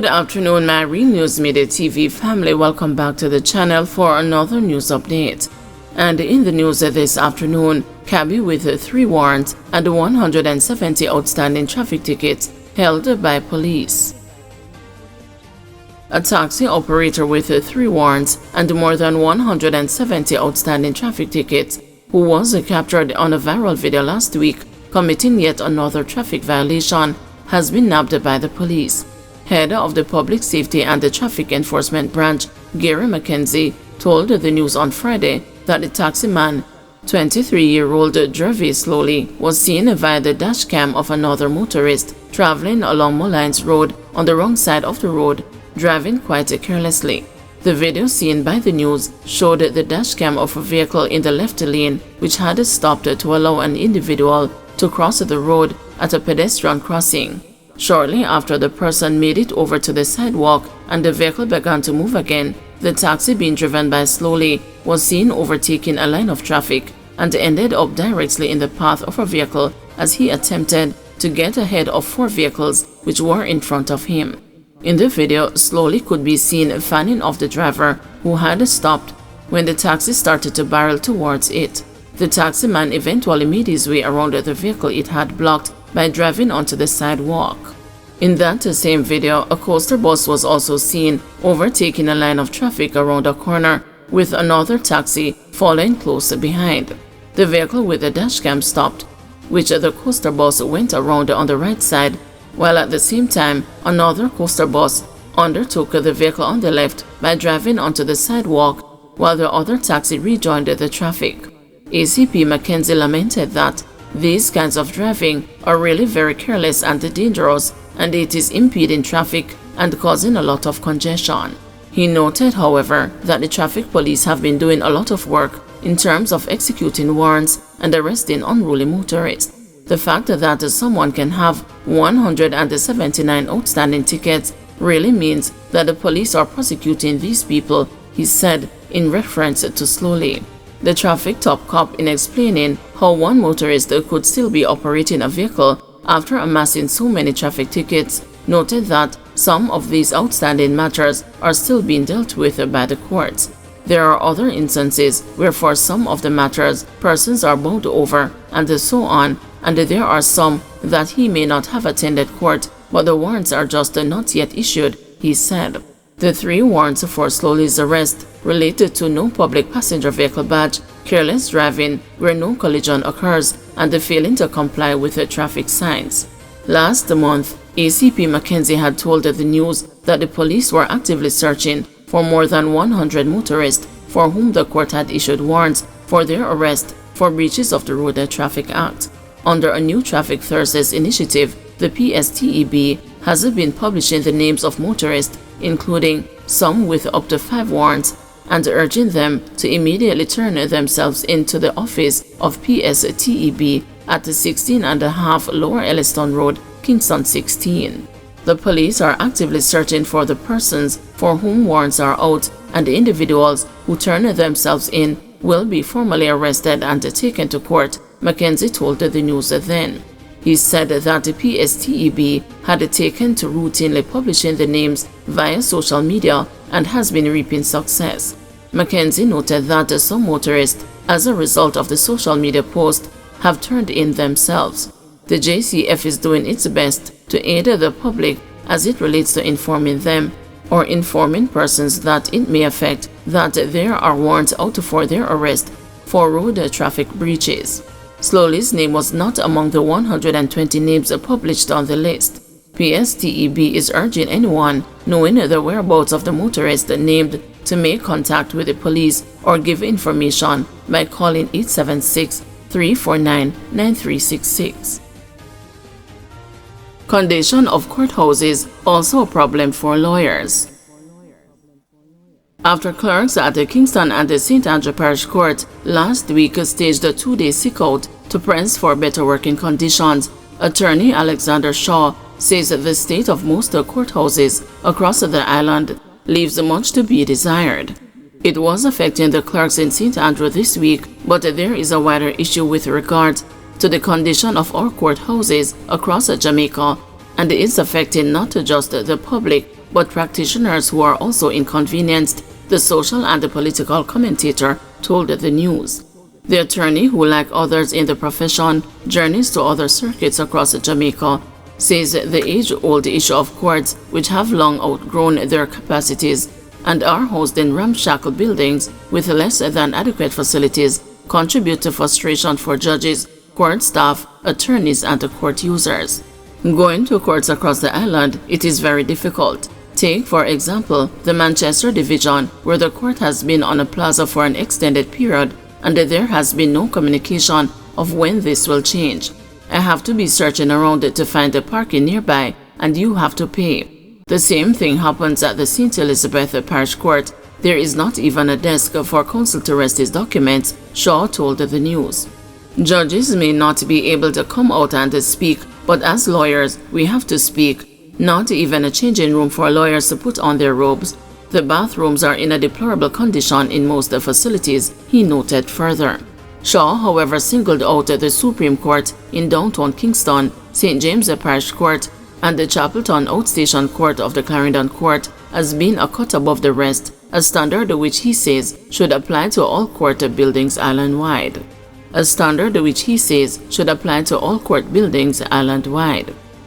Good afternoon, my Real News Midday TV family. Welcome back to the channel for another news update. And in the news this afternoon, cabby with 3 warrants and 170 outstanding traffic tickets held by police. A taxi operator with 3 warrants and more than 170 outstanding traffic tickets, who was captured on a viral video last week committing yet another traffic violation, has been nabbed by the police. Head of the Public Safety and the Traffic Enforcement Branch, Gary McKenzie, told the news on Friday that the taxi man, 23-year-old drove slowly, was seen via the dashcam of another motorist traveling along Mullines Road on the wrong side of the road, driving quite carelessly. The video seen by the news showed the dashcam of a vehicle in the left lane which had stopped to allow an individual to cross the road at a pedestrian crossing. Shortly after the person made it over to the sidewalk and the vehicle began to move again, the taxi being driven by slowly was seen overtaking a line of traffic and ended up directly in the path of a vehicle as he attempted to get ahead of 4 vehicles which were in front of him. In the video, slowly could be seen fanning off the driver who had stopped when the taxi started to barrel towards it. The taxi man eventually made his way around the vehicle it had blocked by driving onto the sidewalk. In that same video, a coaster bus was also seen overtaking a line of traffic around a corner with another taxi following close behind. The vehicle with the dashcam stopped, which the coaster bus went around on the right side, while at the same time another coaster bus undertook the vehicle on the left by driving onto the sidewalk while the other taxi rejoined the traffic. ACP McKenzie lamented that these kinds of driving are really very careless and dangerous, and it is impeding traffic and causing a lot of congestion. He noted, however, that the traffic police have been doing a lot of work in terms of executing warrants and arresting unruly motorists. The fact that someone can have 179 outstanding tickets really means that the police are prosecuting these people, he said in reference to slowly. The traffic top cop, in explaining how one motorist could still be operating a vehicle after amassing so many traffic tickets, noted that some of these outstanding matters are still being dealt with by the courts. There are other instances where for some of the matters persons are bowled over and so on, and there are some that he may not have attended court, but the warrants are just not yet issued, he said. The 3 warrants for Slowly's arrest related to no public passenger vehicle badge, careless driving where no collision occurs, and the failing to comply with the traffic signs. Last month, ACP McKenzie had told the news that the police were actively searching for more than 100 motorists for whom the court had issued warrants for their arrest for breaches of the Road Traffic Act. Under a new Traffic Thursdays initiative, the PSTEB has been publishing the names of motorists, including some with up to 5 warrants, and urging them to immediately turn themselves into the office of PSTEB at 16.5 Lower Elliston Road, Kingston 16. The police are actively searching for the persons for whom warrants are out, and the individuals who turn themselves in will be formally arrested and taken to court, McKenzie told the news then. He said that the PSTEB had taken to routinely publishing the names via social media and has been reaping success. McKenzie noted that some motorists, as a result of the social media post, have turned in themselves. The JCF is doing its best to aid the public as it relates to informing them or informing persons that it may affect that there are warrants out for their arrest for road traffic breaches. Slowly's name was not among the 120 names published on the list. PSTEB is urging anyone knowing the whereabouts of the motorist named to make contact with the police or give information by calling 876-349-9366. Condition of courthouses also a problem for lawyers. After clerks at the Kingston and the St. Andrew Parish Court last week staged a 2-day sick-out to press for better working conditions, attorney Alexander Shaw says the state of most courthouses across the island leaves much to be desired. It was affecting the clerks in St. Andrew this week, but there is a wider issue with regard to the condition of our courthouses across Jamaica, and is affecting not just the public but practitioners who are also inconvenienced, the social and the political commentator told the news. The attorney, who like others in the profession journeys to other circuits across Jamaica, says the age-old issue of courts, which have long outgrown their capacities and are housed in ramshackle buildings with less than adequate facilities, contribute to frustration for judges, court staff, attorneys, and the court users. Going to courts across the island, it is very difficult. Take, for example, the Manchester Division, where the court has been on a plaza for an extended period, and there has been no communication of when this will change. I have to be searching around to find a parking nearby, and you have to pay. The same thing happens at the St. Elizabeth Parish Court. There is not even a desk for counsel to rest his documents, Shaw told the news. Judges may not be able to come out and speak, but as lawyers, we have to speak. Not even a changing room for lawyers to put on their robes. The bathrooms are in a deplorable condition in most facilities, he noted further. Shaw, however, singled out the Supreme Court in downtown Kingston, St. James Parish Court, and the Chapelton Outstation Court of the Clarendon Court as being a cut above the rest, a standard which he says should apply to all court buildings island-wide.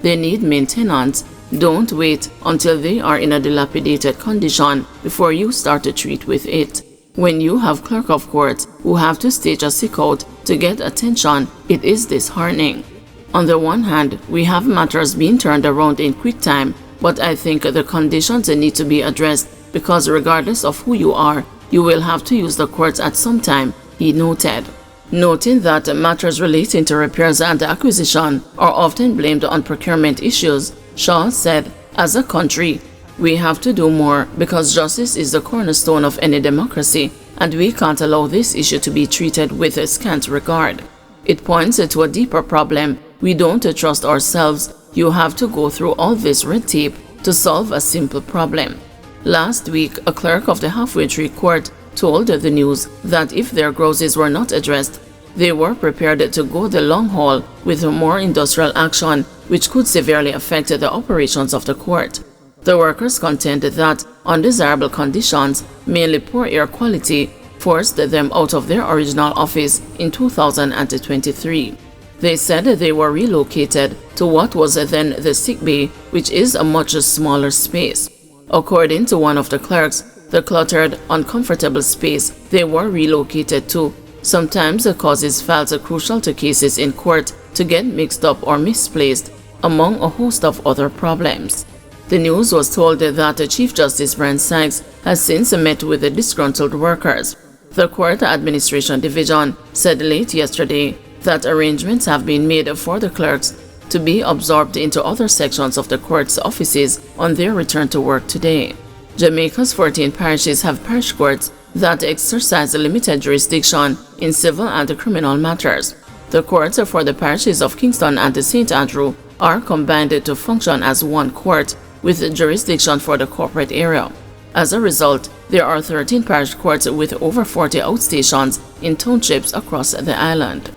They need maintenance. Don't wait until they are in a dilapidated condition before you start to treat with it. When you have clerk of court who have to stage a sick out to get attention, it is disheartening. On the one hand, we have matters being turned around in quick time, but I think the conditions need to be addressed because regardless of who you are, you will have to use the courts at some time, he noted. Noting that matters relating to repairs and acquisition are often blamed on procurement issues, Shaw said, as a country, we have to do more because justice is the cornerstone of any democracy, and we can't allow this issue to be treated with a scant regard. It points to a deeper problem. We don't trust ourselves. You have to go through all this red tape to solve a simple problem. Last week, a clerk of the Halfway Tree Court told the news that if their grouses were not addressed, they were prepared to go the long haul with more industrial action, which could severely affect the operations of the court. The workers contended that undesirable conditions, mainly poor air quality, forced them out of their original office in 2023. They said they were relocated to what was then the sick bay, which is a much smaller space. According to one of the clerks, the cluttered, uncomfortable space they were relocated to sometimes causes files crucial to cases in court to get mixed up or misplaced, among a host of other problems. The news was told that Chief Justice Brian Sykes has since met with the disgruntled workers. The Court Administration Division said late yesterday that arrangements have been made for the clerks to be absorbed into other sections of the court's offices on their return to work today. Jamaica's 14 parishes have parish courts that exercise limited jurisdiction in civil and criminal matters. The courts for the parishes of Kingston and St. Andrew are combined to function as one court with jurisdiction for the corporate area. As a result, there are 13 parish courts with over 40 outstations in townships across the island.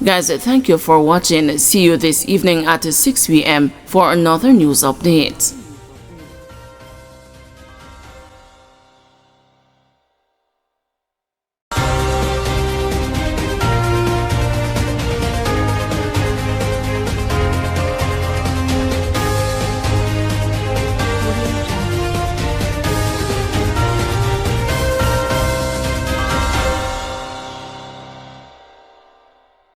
Guys, thank you for watching. See you this evening at 6 p.m. for another news update.